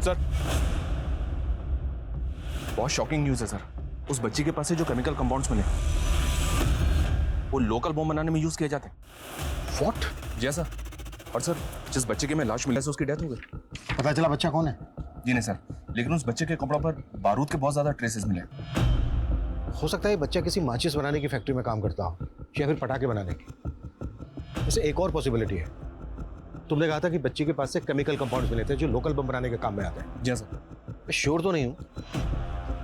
Sir, बहुत shocking news है sir. उस बच्ची के पास से जो केमिकल कंपाउंड्स मिले वो लोकल बॉम्ब बनाने में यूज किए जाते हैं। व्हाट? जी सर। और सर, जिस बच्चे के में लाश मिला से उसकी डेथ हो गई। पता चला बच्चा कौन है? जी नहीं सर, लेकिन उस बच्चे के कपड़ों पर बारूद के बहुत ज्यादा ट्रेसेस मिले। हो सकता है ये बच्चा किसी माचिस बनाने की फैक्ट्री में काम करता हो या फिर पटाखे बनाने की। वैसे एक और पॉसिबिलिटी है, तुमने कहा था कि बच्ची के पास से केमिकल कंपाउंड्स मिले थे जो लोकल बम बनाने के काम में आते हैं। जी सर। मैं श्योर तो नहीं हूँ,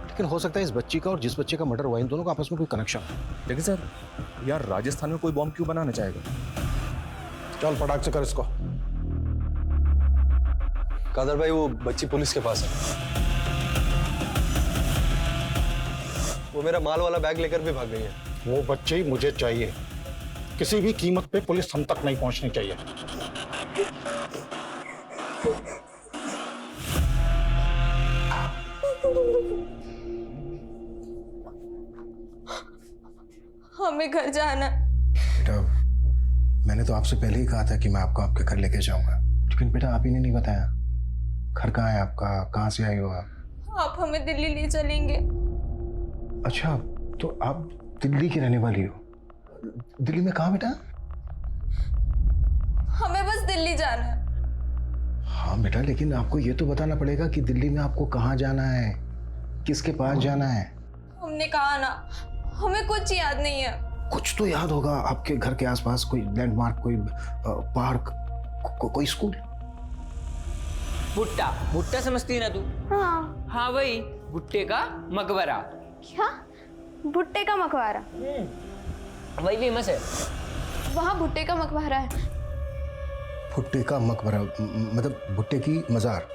लेकिन हो सकता है इस बच्ची का और जिस बच्चे का मर्डर हुआ इन दोनों का आपस में कोई कनेक्शन है। लेकिन सर, यार राजस्थान में कोई बॉम्ब क्यों बनाना चाहेगा? चल फटाक से कर इसको। कादर भाई, वो बच्ची पुलिस के पास है। वो मेरा माल वाला बैग लेकर भी भाग गई है। वो बच्चे ही मुझे चाहिए, किसी भी कीमत पे पुलिस हम तक नहीं पहुंचनी चाहिए। हमें घर जाना। बेटा, मैंने तो आपसे पहले ही कहा था कि मैं आपको आपके घर लेके जाऊंगा, लेकिन बेटा आप ही ने नहीं बताया घर कहाँ है आपका, कहाँ से आई हो आप? आप हमें दिल्ली ले चलेंगे। अच्छा, तो आप दिल्ली की रहने वाली हो? दिल्ली में कहाँ बेटा? हमें बस दिल्ली जाना है। हाँ बेटा, लेकिन आपको ये तो बताना पड़ेगा कि दिल्ली में आपको कहाँ जाना है, किसके पास जाना है। हमने कहा ना, हमें कुछ याद नहीं है। कुछ तो याद होगा आपके घर के आसपास, कोई लैंडमार्क, कोई पार्क, कोई स्कूल। भुट्टा भुट्टा समझती है ना तू? हाँ। हाँ वही, भुट्टे का मकबरा। क्या? भुट्टे का मकबरा? वही फेमस है। वहाँ भुट्टे का मकबरा है? भुट्टे का मकबरा मतलब भुट्टे की मजार?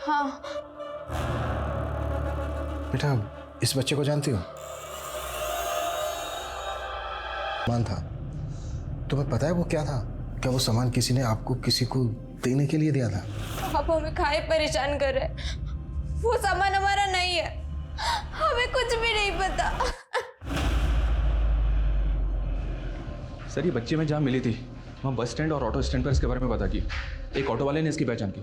हाँ। बेटा, इस बच्चे को जानती हो? सामान था, तुम्हें पता है वो क्या था? क्या वो सामान किसी ने आपको किसी को देने के लिए दिया था? आप हमें खाए परेशान कर रहे। वो सामान हमारा नहीं है, हमें कुछ भी नहीं पता। सर, ये बच्ची में जहाँ मिली थी वहाँ बस स्टैंड और ऑटो स्टैंड पर इसके बारे में पता की। एक ऑटो वाले ने इसकी पहचान की।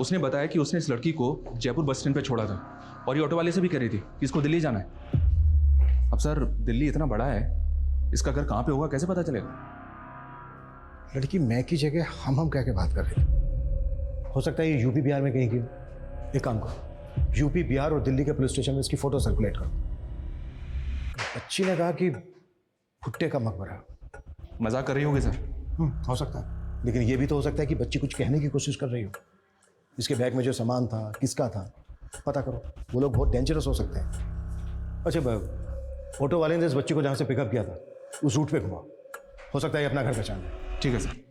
उसने बताया कि उसने इस लड़की को जयपुर बस स्टैंड पर छोड़ा था और ये ऑटो वाले से भी कह रही थी कि इसको दिल्ली जाना है। अब सर, दिल्ली इतना बड़ा है, इसका घर कहाँ पे होगा कैसे पता चलेगा? लड़की मैं की जगह हम कह के बात कर रहे थे। हो सकता है ये यूपी बिहार में कहीं की हो। एक काम करो, यूपी बिहार और दिल्ली के पुलिस स्टेशन में इसकी फोटो सर्कुलेट करो। बच्ची ने कहा कि भुट्टे का मकबरा। मजाक कर रही होगी सर? हो सकता है, लेकिन ये भी तो हो सकता है कि बच्ची कुछ कहने की कोशिश कर रही हो। इसके बैग में जो सामान था किसका था पता करो, वो लोग बहुत डेंजरस हो सकते हैं। अच्छा, ऑटो वाले ने इस बच्ची को जहाँ से पिकअप किया था उस रूट पे घुमाओ, हो सकता है अपना घर पहचान ले। ठीक है सर।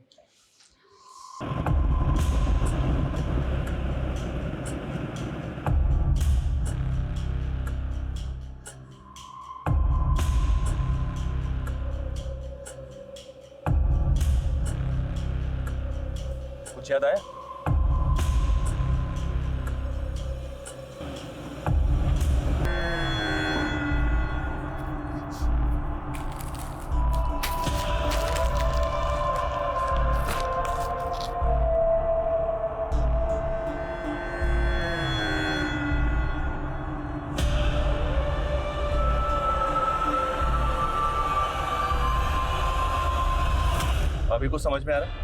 कुछ याद आया? अभी कुछ समझ में आ रहा है?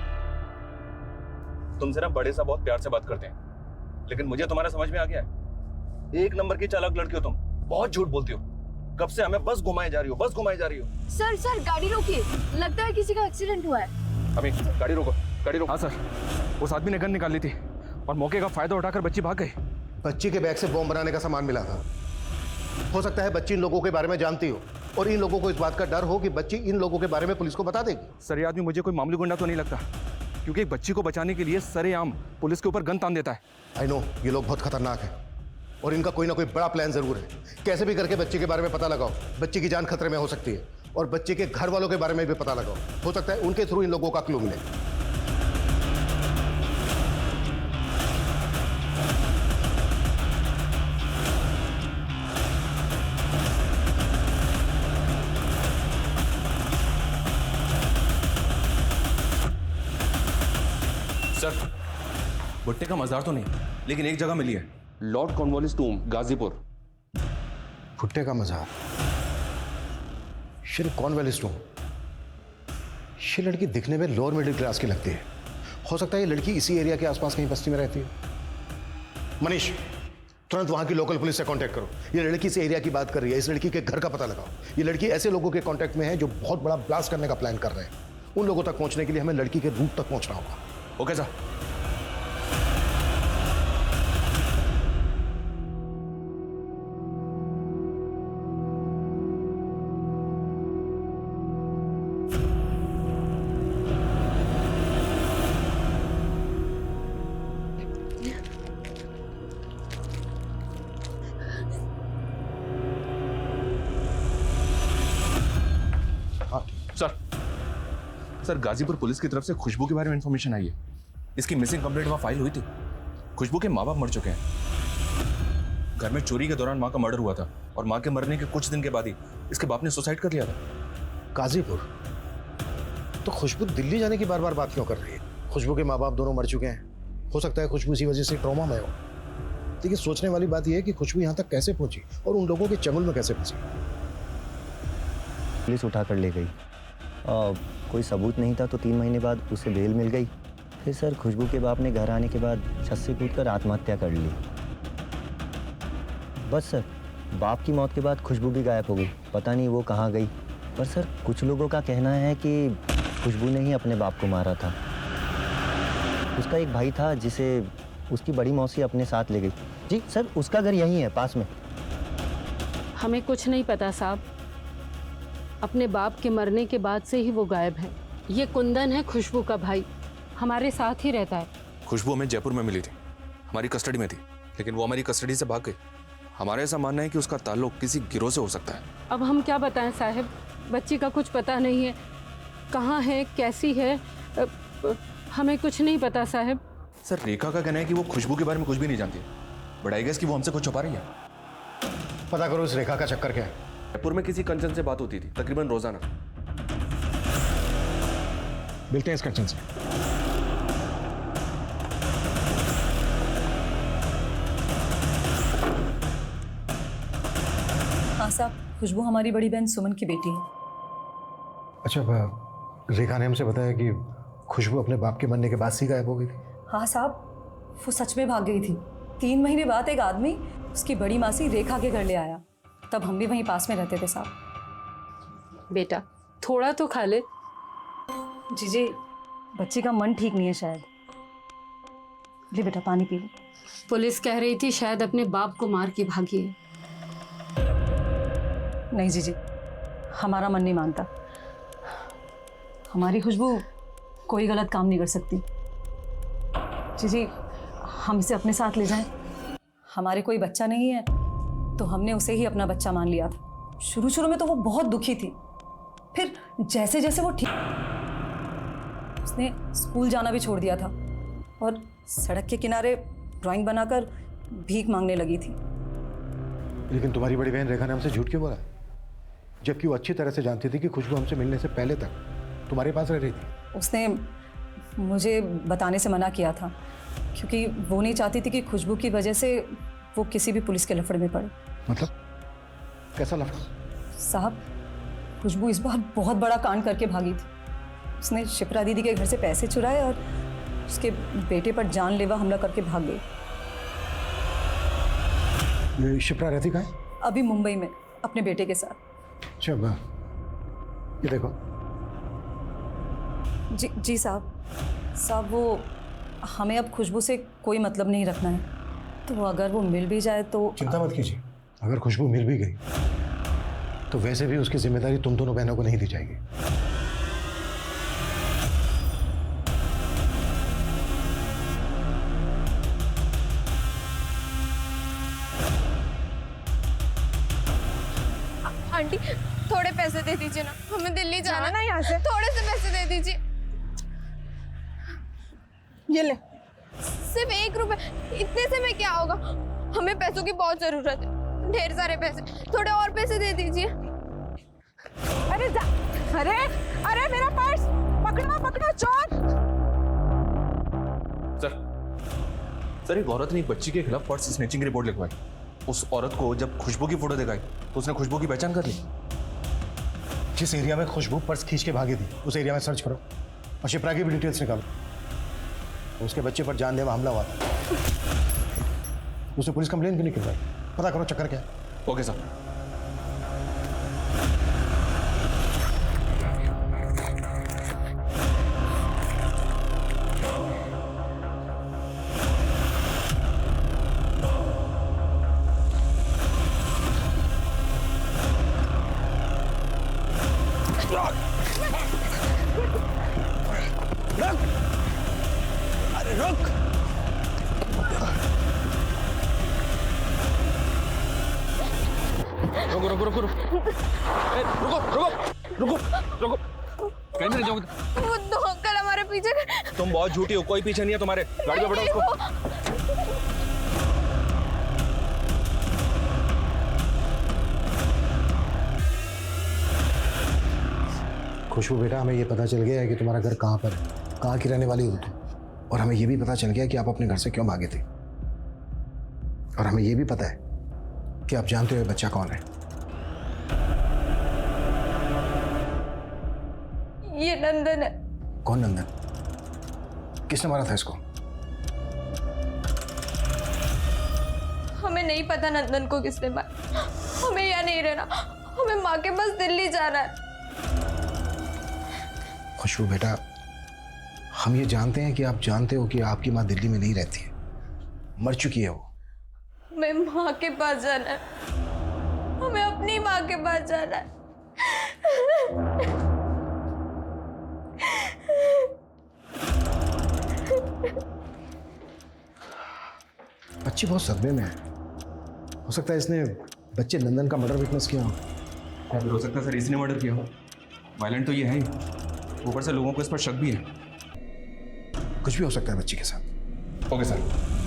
तुमसे ना बड़े सा बहुत प्यार से बात करते हैं, लेकिन मुझे तुम्हारा समझ में आ गया है। एक नंबर की चालाक लड़की हो तुम, बहुत झूठ बोलती हो। कब से हमें बस घुमाए जा रही हो, बस घुमाए जा रही हो। सर गाड़ी रोकिए, लगता है किसी का एक्सीडेंट हुआ है। अभी गाड़ी रोको, गाड़ी रोको। हाँ सर, उस आदमी ने गन निकाल ली थी और मौके का फायदा उठाकर बच्ची भाग गई। बच्ची के बैग से बॉम्ब बनाने का सामान मिला था। हो सकता है बच्ची इन लोगों के बारे में जानती हो और इन लोगों को इस बात का डर हो कि बच्ची इन लोगों के बारे में पुलिस को बता देगी। सर, ये आदमी मुझे कोई मामूली गुंडा तो नहीं लगता, क्योंकि एक बच्ची को बचाने के लिए सरेआम पुलिस के ऊपर गन तान देता है। आई नो, ये लोग बहुत खतरनाक हैं और इनका कोई ना कोई बड़ा प्लान जरूर है। कैसे भी करके बच्ची के बारे में पता लगाओ, बच्ची की जान खतरे में हो सकती है, और बच्चे के घर वालों के बारे में भी पता लगाओ। हो सकता है उनके थ्रू इन लोगों का क्लू मिले। सर, भुट्टे का मजार तो नहीं, लेकिन एक जगह मिली है, लॉर्ड कॉर्नवालिस टूम, गाजीपुर। भुट्टे का मज़ार, श्री कॉर्नवालिस टूम। ये लड़की दिखने में लोअर मिडिल क्लास की लगती है। हो सकता है ये लड़की इसी एरिया के आसपास कहीं बस्ती में रहती है। मनीष, तुरंत वहां की लोकल पुलिस से कांटेक्ट करो। ये लड़की इस एरिया की बात कर रही है, इस लड़की के घर का पता लगाओ। ये लड़की ऐसे लोगों के कांटेक्ट में है जो बहुत बड़ा ब्लास्ट करने का प्लान कर रहे हैं। उन लोगों तक पहुंचने के लिए हमें लड़की के रूट तक पहुंचना होगा। Okay sir. Sir, Ghazipur police की तरफ से खुशबू के बारे में इंफॉर्मेशन आई है। इसकी मिसिंग कंप्लेंट वहां फाइल हुई थी। खुशबू के माँ बाप मर चुके हैं। घर में चोरी के दौरान माँ का मर्डर हुआ था और माँ के मरने के कुछ दिन के बाद ही इसके बाप ने सुसाइड कर लिया था। गाजीपुर? तो खुशबू दिल्ली जाने की बार बार बात क्यों कर रही है? खुशबू के माँ बाप दोनों मर चुके हैं। हो सकता है खुशबू इसी वजह से ट्रॉमा में हो। लेकिन सोचने वाली बात यह है कि खुशबू यहाँ तक कैसे पहुंची और उन लोगों के चंगुल में कैसे फंसी। पुलिस उठा कर ले गई। कोई सबूत नहीं था तो 3 महीने बाद उसे बेल मिल गई। फिर सर खुशबू के बाप ने घर आने के बाद छत से कूदकर आत्महत्या कर ली। बस सर, बाप की मौत के बाद खुशबू भी गायब हो गई। पता नहीं वो कहाँ गई। पर सर कुछ लोगों का कहना है कि खुशबू ने ही अपने बाप को मारा था। उसका एक भाई था जिसे उसकी बड़ी मौसी अपने साथ ले गई। जी सर, उसका घर यहीं है पास में। हमें कुछ नहीं पता साहब। अपने बाप के मरने के बाद से ही वो गायब है। ये कुंदन है खुशबू का भाई, हमारे साथ ही रहता है। खुशबू हमें जयपुर में मिली थी, हमारी कस्टडी में थी, लेकिन वो हमारी कस्टडी से भाग गई। हमारा ऐसा मानना है कि उसका ताल्लुक किसी गिरोह से हो सकता है। अब हम क्या बताएं साहब, बच्ची का कुछ पता नहीं है, कहाँ है, कैसी है, हमें कुछ नहीं पता साहब। सर, रेखा का कहना है कि वो खुशबू के बारे में कुछ भी नहीं जानती, बट आई गेस कि वो हमसे कुछ छुपा रही है। पता करो इस रेखा का चक्कर क्या है। जयपुर में किसी कंचन से बात होती थी, तकरीबन रोजाना। मिलते हैं इस कंचन से। हाँ साहब, खुशबू हमारी बड़ी बहन सुमन की बेटी है। अच्छा, रेखा ने हमसे बताया कि खुशबू अपने बाप के मरने के बाद से गायब हो गई थी। हाँ साहब, वो सच में भाग गई थी। 3 महीने बाद एक आदमी उसकी बड़ी मासी रेखा के घर ले आया। तब हम भी वहीं पास में रहते थे साहब। बेटा थोड़ा तो खा ले। जीजी, बच्ची का मन ठीक नहीं है शायद। ले बेटा, पानी पी ले। पुलिस कह रही थी शायद अपने बाप को मार के भागी है। नहीं जीजी, हमारा मन नहीं मानता। हमारी खुशबू कोई गलत काम नहीं कर सकती। जीजी, हम इसे अपने साथ ले जाएं। हमारे कोई बच्चा नहीं है तो हमने उसे ही अपना बच्चा मान लिया था। शुरू शुरू में तो वो बहुत दुखी थी, फिर जैसे जैसे वो ठीक, उसने स्कूल जाना भी छोड़ दिया था और सड़क के किनारे ड्राइंग बनाकर भीख मांगने लगी थी। लेकिन तुम्हारी बड़ी बहन रेखा ने हमसे झूठ क्यों बोला, जबकि वो अच्छी तरह से जानती थी कि खुशबू हमसे मिलने से पहले तक तुम्हारे पास रह रही थी। उसने मुझे बताने से मना किया था क्योंकि वो नहीं चाहती थी कि खुशबू की वजह से वो किसी भी पुलिस के लफड़े में पड़े। मतलब कैसा लफड़ा? साहब, खुशबू इस बार बहुत बड़ा कांड करके भागी थी। उसने शिप्रा दीदी के घर से पैसे चुराए और उसके बेटे पर जानलेवा हमला करके भाग गई। ये शिप्रा रहती कहाँ है? अभी मुंबई में अपने बेटे के साथ। अच्छा, ये देखो। जी साहब, वो हमें अब खुशबू से कोई मतलब नहीं रखना है, तो अगर वो मिल भी जाए तो। चिंता मत कीजिए, अगर खुशबू मिल भी गई तो वैसे भी उसकी जिम्मेदारी तुम दोनों बहनों को नहीं दी जाएगी। आंटी थोड़े पैसे दे दीजिए ना, हमें दिल्ली जाना ना यहाँ से। थोड़े से पैसे दे दीजिए। ये ले, सिर्फ 1 रुपए। इतने से में क्या होगा, हमें पैसों की बहुत जरूरत है, ढेर सारे पैसे। थोड़े और पैसे दे दीजिए। अरे जा, अरे मेरा पर्स पकड़ो चोर। सर एक औरत ने एक बच्ची के खिलाफ पर्स स्नैचिंग की रिपोर्ट लिखवाई। उस औरत को जब खुशबू की फोटो दिखाई तो उसने खुशबू की पहचान कर ली। जिस एरिया में खुशबू पर्स खींच के भागी थी उस एरिया में सर्च करो और शिप्रा की भी डिटेल्स निकालो। उसके बच्चे पर जानलेवा हमला हुआ था, उसने पुलिस कंप्लेन क्यों नहीं करवाई? पता करो चक्कर क्या है। Okay sir. कहीं नहीं जाओगे। वो दो अंकल हमारे पीछे तुम बहुत झूठी हो, कोई पीछे नहीं है तुम्हारे। गाड़ी में बैठो उसको। खुशबू बेटा, हमें ये पता चल गया है कि तुम्हारा घर कहाँ पर है, कहाँ की रहने वाली हो तुम। और हमें ये भी पता चल गया कि आप अपने घर से क्यों भागे थे। और हमें ये भी पता है कि आप जानते हो ये बच्चा कौन है। ये नंदन है। कौन नंदन? किसने मारा था इसको? हमें नहीं पता नंदन को किसने मारा। हमें यहाँ नहीं रहना, हमें माँ के पास दिल्ली जाना है। खुशबू बेटा, हम ये जानते हैं कि आप जानते हो कि आपकी माँ दिल्ली में नहीं रहती है, मर चुकी है वो। हमें माँ के पास जाना है, हमें अपनी माँ के पास जाना है। बच्ची बहुत सदमे में है। हो सकता है इसने बच्चे नंदन का मर्डर विटनेस किया हो। फिर हो सकता है सर इसने मर्डर किया हो। वायलेंट तो ये है ही, ऊपर से लोगों को इस पर शक भी है। कुछ भी हो सकता है बच्ची के साथ। Okay sir.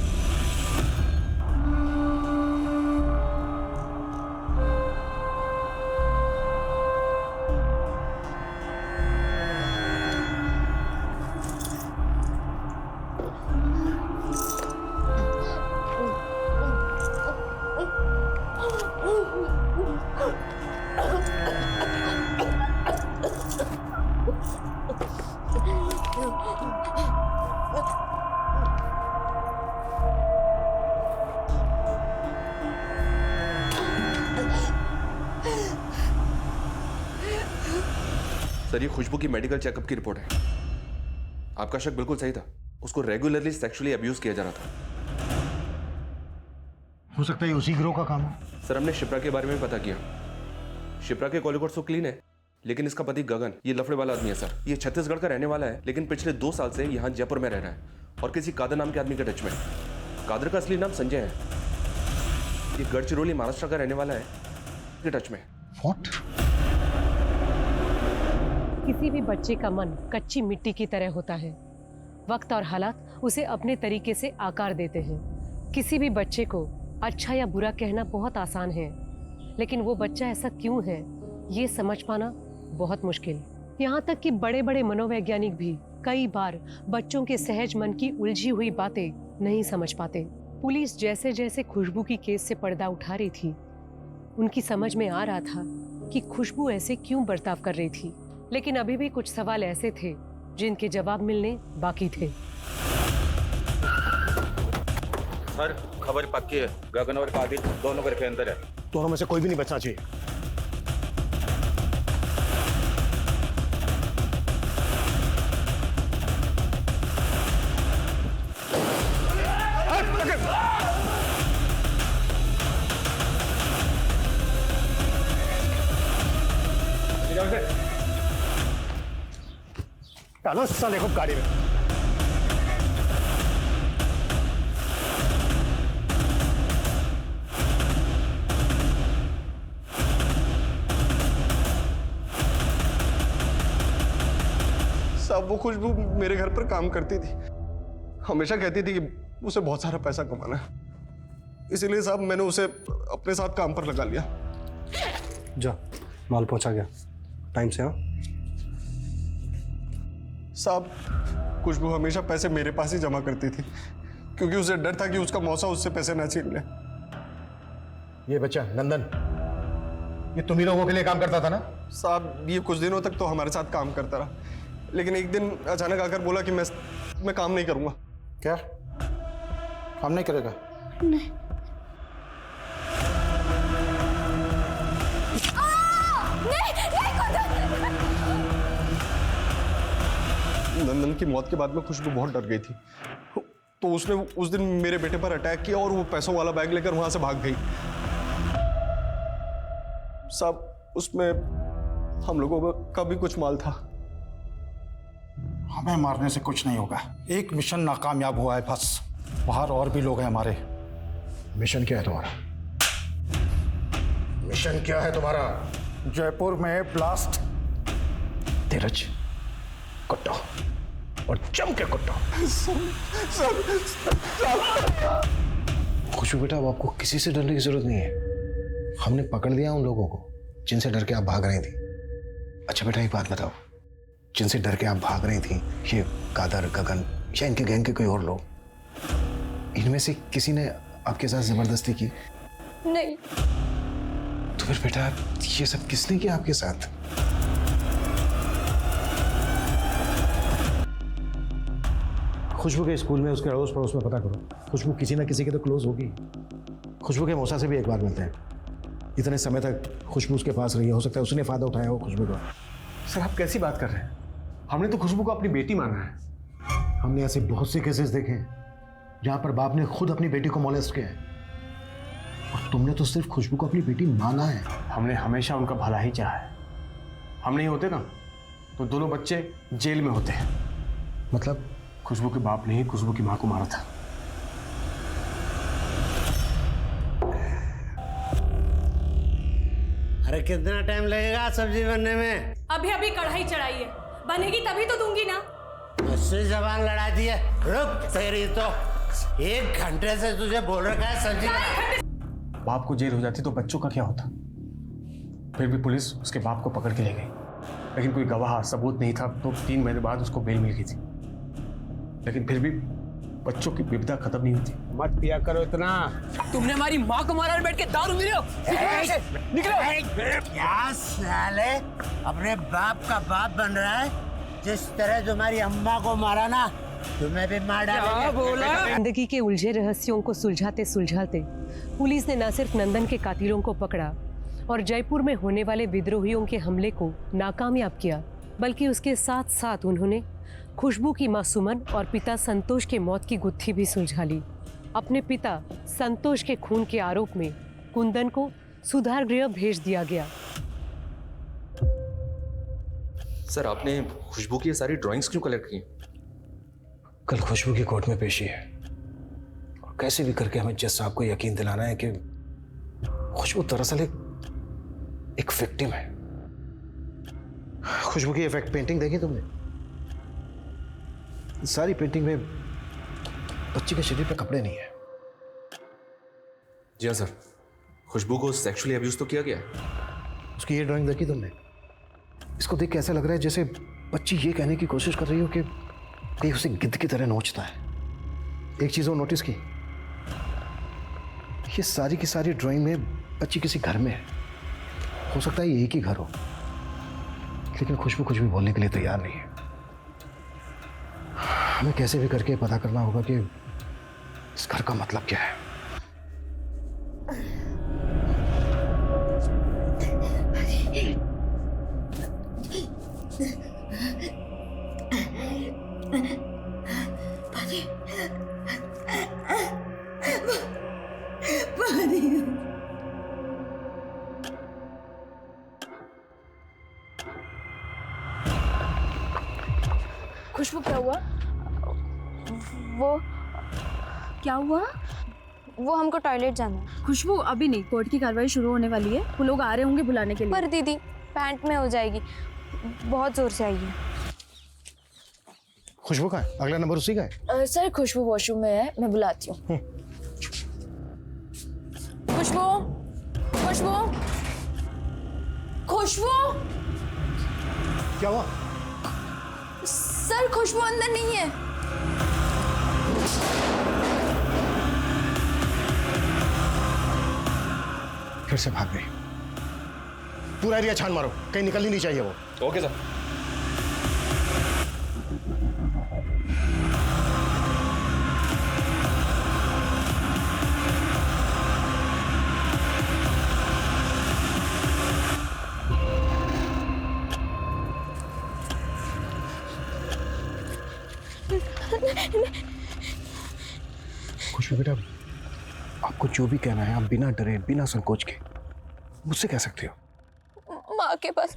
सर ये खुशबू की मेडिकल चेकअप की रिपोर्ट है। आपका शक बिल्कुल सही था, उसको रेगुलरली सेक्सुअली अब्यूज किया जा रहा था। हो सकता है उसी गिरोह का काम है। सर हमने शिप्रा के बारे में पता किया। शिप्रा के कॉलिकोट तो क्लीन है, लेकिन इसका पति गगन ये लफड़े वाला आदमी है सर। ये छत्तीसगढ़ का रहने वाला है, लेकिन पिछले 2 साल से यहाँ जयपुर में रह रहा है और किसी कादर नाम के आदमी के टच में। कादर का असली नाम संजय है। ये गढ़चिरौली महाराष्ट्र का रहने वाला है के टच में। What? किसी भी बच्चे का मन कच्ची मिट्टी की तरह होता है। वक्त और हालात उसे अपने तरीके से आकार देते हैं। किसी भी बच्चे को अच्छा या बुरा कहना बहुत आसान है, लेकिन वो बच्चा ऐसा क्यों है ये समझ पाना बहुत मुश्किल। यहाँ तक कि बड़े बड़े मनोवैज्ञानिक भी कई बार बच्चों के सहज मन की उलझी हुई बातें नहीं समझ पाते। पुलिस जैसे जैसे खुशबू की केस से पर्दा उठा रही थी, उनकी समझ में आ रहा था कि खुशबू ऐसे क्यों बर्ताव कर रही थी, लेकिन अभी भी कुछ सवाल ऐसे थे जिनके जवाब मिलने बाकी थे। सर खबर पक्की है, गगन और कादिर दोनों घर के अंदर है। दोनों में से कोई भी नहीं बचना चाहिए। डालो साले को गाड़ी में। साहब वो खुशबू मेरे घर पर काम करती थी, हमेशा कहती थी कि उसे बहुत सारा पैसा कमाना है, इसीलिए साहब मैंने उसे अपने साथ काम पर लगा लिया। जा, माल पहुंचा गया टाइम से। हाँ साहब खुशबू हमेशा पैसे मेरे पास ही जमा करती थी, क्योंकि उसे डर था कि उसका मौसा उससे पैसे ना छीन ले। ये बच्चा नंदन, ये तुम ही लोगों के लिए काम करता था ना? साहब ये कुछ दिनों तक तो हमारे साथ काम करता रहा, लेकिन एक दिन अचानक आकर बोला कि मैं काम नहीं करूंगा। क्या काम नहीं करेगा? नहीं। नंदन की मौत के बाद में खुशबू बहुत डर गई थी, तो उसने उस दिन मेरे बेटे पर अटैक किया और वो पैसों वाला बैग लेकर वहां से भाग गई। साहब उसमें हम लोगों का भी कुछ माल था। हमें मारने से कुछ नहीं होगा। एक मिशन नाकामयाब हुआ है बस, बाहर और भी लोग हैं हमारे। मिशन क्या है तुम्हारा? मिशन क्या है तुम्हारा? जयपुर में ब्लास्ट। धीरज, कुट्टो और जम के कुट्टो। खुशबू बेटा, अब आपको किसी से डरने की जरूरत नहीं है। हमने पकड़ लिया उन लोगों को जिनसे डर के आप भाग रही थी। अच्छा बेटा, एक बात बताओ, जिनसे डर के आप भाग रही थी, ये कादर, गगन या इनके गैंग के कोई और लोग, इनमें से किसी ने आपके साथ जबरदस्ती की? नहीं। तो फिर बेटा ये सब किसने किया आपके साथ? खुशबू के स्कूल में, उसके अड़ोस पड़ोस में पता करो। खुशबू किसी ना किसी के तो क्लोज होगी। खुशबू के मौसा से भी एक बार मिलते हैं। इतने समय तक खुशबू उसके पास रही है, हो सकता है उसने फायदा उठाया हो खुशबू का। सर आप कैसी बात कर रहे हैं? हमने तो खुशबू को अपनी बेटी माना है। हमने ऐसे बहुत से केसेस देखे हैं जहां पर बाप ने खुद अपनी बेटी को मोलेस्ट किया है, और तुमने तो सिर्फ खुशबू को अपनी बेटी माना है। हमने हमेशा उनका भला ही चाहा है। हम नहीं होते ना तो दोनों बच्चे जेल में होते हैं। मतलब? खुशबू के बाप ने ही खुशबू की मां को मारा था। अरे कितना टाइम लगेगा सब्जी बनने में? अभी अभी कढ़ाई चढ़ाई है, बनेगी तभी तो दूंगी ना। उससे जबान लड़ा दी है। रुक तेरी तो, 1 घंटे से तुझे बोल रखा है सब्जी। बाप को जेल हो जाती तो बच्चों का क्या होता? फिर भी पुलिस उसके बाप को पकड़ के ले गई, लेकिन कोई गवाह सबूत नहीं था, तो 3 महीने बाद उसको बेल मिल गई थी। लेकिन फिर भी बच्चों की विपदा खत्म नहीं हुई थी। मत पिया करो इतना। तुमने हमारी माँ को मारा और बैठ के दारू पी रहे हो। निकलो। क्या साले अपने बाप का बाप बन रहा है? जिस तरह तुम्हारी अम्मा को मारा ना, तुम्हें भी मार डालेंगे। जिंदगी के उलझे रहस्यों को सुलझाते सुलझाते पुलिस ने न सिर्फ नंदन के कातिलों को पकड़ा और जयपुर में होने वाले विद्रोहियों के हमले को नाकामयाब किया, बल्कि उसके साथ साथ उन्होंने खुशबू की मां सुमन और पिता संतोष के मौत की गुत्थी भी सुलझा ली। अपने पिता संतोष के खून के आरोप में कुंदन को सुधार गृह भेज दिया गया। सर आपने खुशबू की ये सारी ड्राइंग्स क्यों कलेक्ट की? कल खुशबू की कोर्ट में पेशी है, और कैसे भी करके हमें जज साहब को यकीन दिलाना है कि खुशबू दरअसल एक विक्टिम है। खुशबू की इफेक्ट पेंटिंग देखी तुमने? सारी पेंटिंग में बच्ची के शरीर पे कपड़े नहीं है। जी हाँ सर, खुशबू को सेक्सुअली अब्यूज तो किया गया है। उसकी ये ड्राइंग देखी तुमने? इसको देख के ऐसा लग रहा है जैसे बच्ची ये कहने की कोशिश कर रही हो कि कहीं उसे गिद्ध की तरह नोचता है। एक चीज और नोटिस की, ये सारी की सारी ड्राइंग में बच्ची किसी घर में है। हो सकता है ये एक ही घर हो, लेकिन खुशबू कुछ भी बोलने के लिए तैयार नहीं है। हमें कैसे भी करके पता करना होगा कि इस घर का मतलब क्या है। खुशबू क्या हुआ? वो क्या हुआ? वो हमको टॉयलेट जाना है। खुशबू अभी नहीं, कोर्ट की कार्रवाई शुरू होने वाली है, वो लोग आ रहे होंगे बुलाने के लिए। पर दीदी पैंट में हो जाएगी, बहुत जोर से आई है। खुशबू का है? अगला नंबर उसी का है? सर खुशबू वॉशरूम में है, मैं बुलाती हूँ। खुशबू, खुशबू, खुशबू। क्या हुआ? सर खुशबू अंदर नहीं है। फिर से भाग गई। पूरा एरिया छान मारो, कहीं निकलनी नहीं चाहिए वो। Okay sir. खुशबू बेटा, आपको जो भी कहना है आप बिना डरे बिना संकोच के मुझसे कह सकते हो। माँ के पास,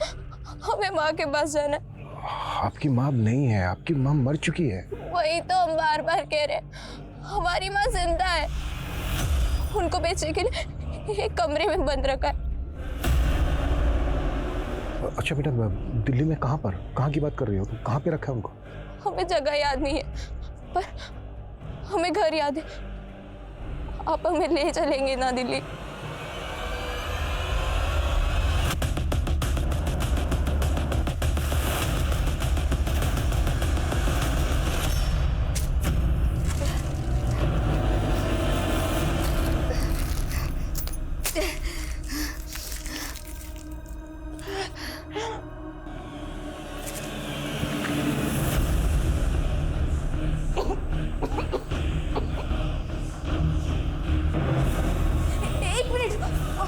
हमें माँ के पास जाना है। आपकी माँ नहीं है, आपकी माँ मर चुकी है। वही तो हम बार बार कह रहे हैं, हमारी माँ जिंदा है। उनको बेचने के लिए एक कमरे में बंद रखा है। अच्छा बेटा, दिल्ली में कहाँ पर, कहाँ की बात कर रही हो? कहाँ पे रखा है उनको? हमें जगह याद नहीं है, पर हमें घर याद है। आप हमें ले चलेंगे ना दिल्ली?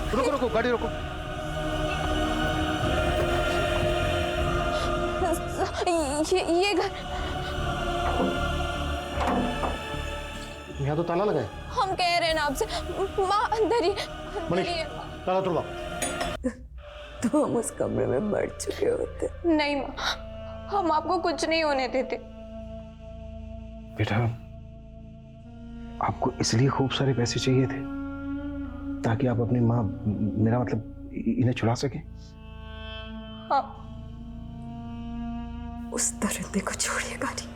रुको रुको, गाड़ी रोको। ये घर, यहाँ तो ताला लगा है। हम कह रहे हैं ना आपसे, माँ अंदर ही मनीष, ताला तोड़वा। तो हम उस कमरे में मर चुके होते। नहीं माँ, हम आपको कुछ नहीं होने देते। बेटा, आपको इसलिए खूब सारे पैसे चाहिए थे ताकि आप अपनी माँ, मेरा मतलब इन्हें छुड़ा सके? हाँ, उस दरिंदे को छोड़िएगा नहीं।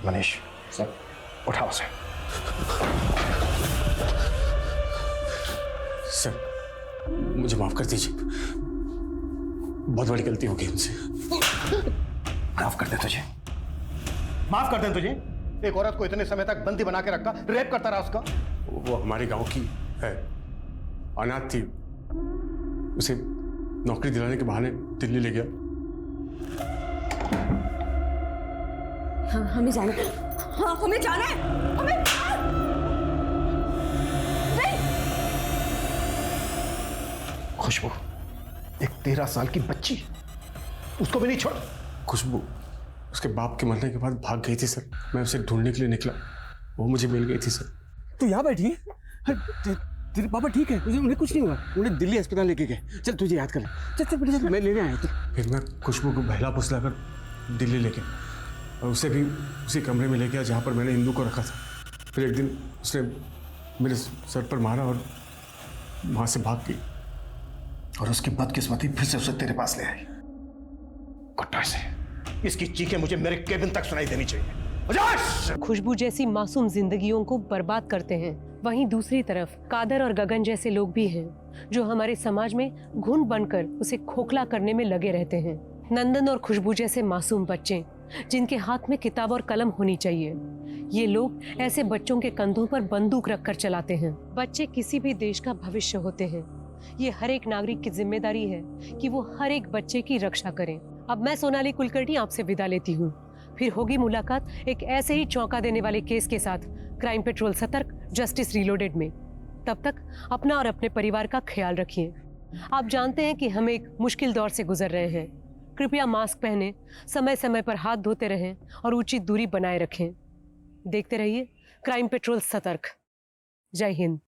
मनीष सर, उठाओ उसे। सर, मुझे माफ कर दीजिए, बहुत बड़ी गलती हो गई मुझसे। माफ कर दे तुझे, माफ कर दे तुझे। एक औरत को इतने समय तक बंदी बना के रखा, रेप करता रहा उसका। वो हमारे गांव की है, अनाथ थी। उसे नौकरी दिलाने के बहाने दिल्ली ले गया। हाँ, हमें जाना है। हाँ, हमें जाना है। हमें नहीं। खुशबू, एक 13 साल की बच्ची, उसको भी नहीं छोड़। खुशबू उसके बाप के मरने के बाद भाग गई थी सर। मैं उसे ढूंढने के लिए निकला, वो मुझे मिल गई थी सर। तो यहाँ बैठी तेरे पापा ठीक है, उन्हें कुछ नहीं हुआ। उन्हें दिल्ली अस्पताल लेके गए। चल तुझे याद कर ले, चल चल बेटा, चल मैं लेने आया। फिर मैं खुशबू को बहला फुसला कर दिल्ली ले गया और उसे भी उसी कमरे में ले गया जहाँ पर मैंने इंदू को रखा था। फिर एक दिन उसने मेरे सर पर मारा और वहाँ से भाग गई। और उसकी बदकिस्मती फिर से उसे तेरे पास ले आई। कुत्ता से इसकी चीखें मुझे मेरे केबिन तक सुनाई देनी चाहिए। खुशबू जैसी मासूम जिंदगियों को बर्बाद करते हैं, वहीं दूसरी तरफ कादर और गगन जैसे लोग भी हैं जो हमारे समाज में घुन बनकर उसे खोखला करने में लगे रहते हैं। नंदन और खुशबू जैसे मासूम बच्चे जिनके हाथ में किताब और कलम होनी चाहिए, ये लोग ऐसे बच्चों के कंधों पर बंदूक रखकर चलाते हैं। बच्चे किसी भी देश का भविष्य होते हैं। ये हर एक नागरिक की जिम्मेदारी है कि वो हर एक बच्चे की रक्षा करें। अब मैं सोनाली कुलकर्णी आपसे विदा लेती हूँ। फिर होगी मुलाकात एक ऐसे ही चौंका देने वाले केस के साथ क्राइम पेट्रोल सतर्क, जस्टिस रीलोडेड में। तब तक अपना और अपने परिवार का ख्याल रखिए। आप जानते हैं कि हम एक मुश्किल दौर से गुजर रहे हैं। कृपया मास्क पहनें, समय समय पर हाथ धोते रहें और उचित दूरी बनाए रखें। देखते रहिए क्राइम पेट्रोल सतर्क। जय हिंद।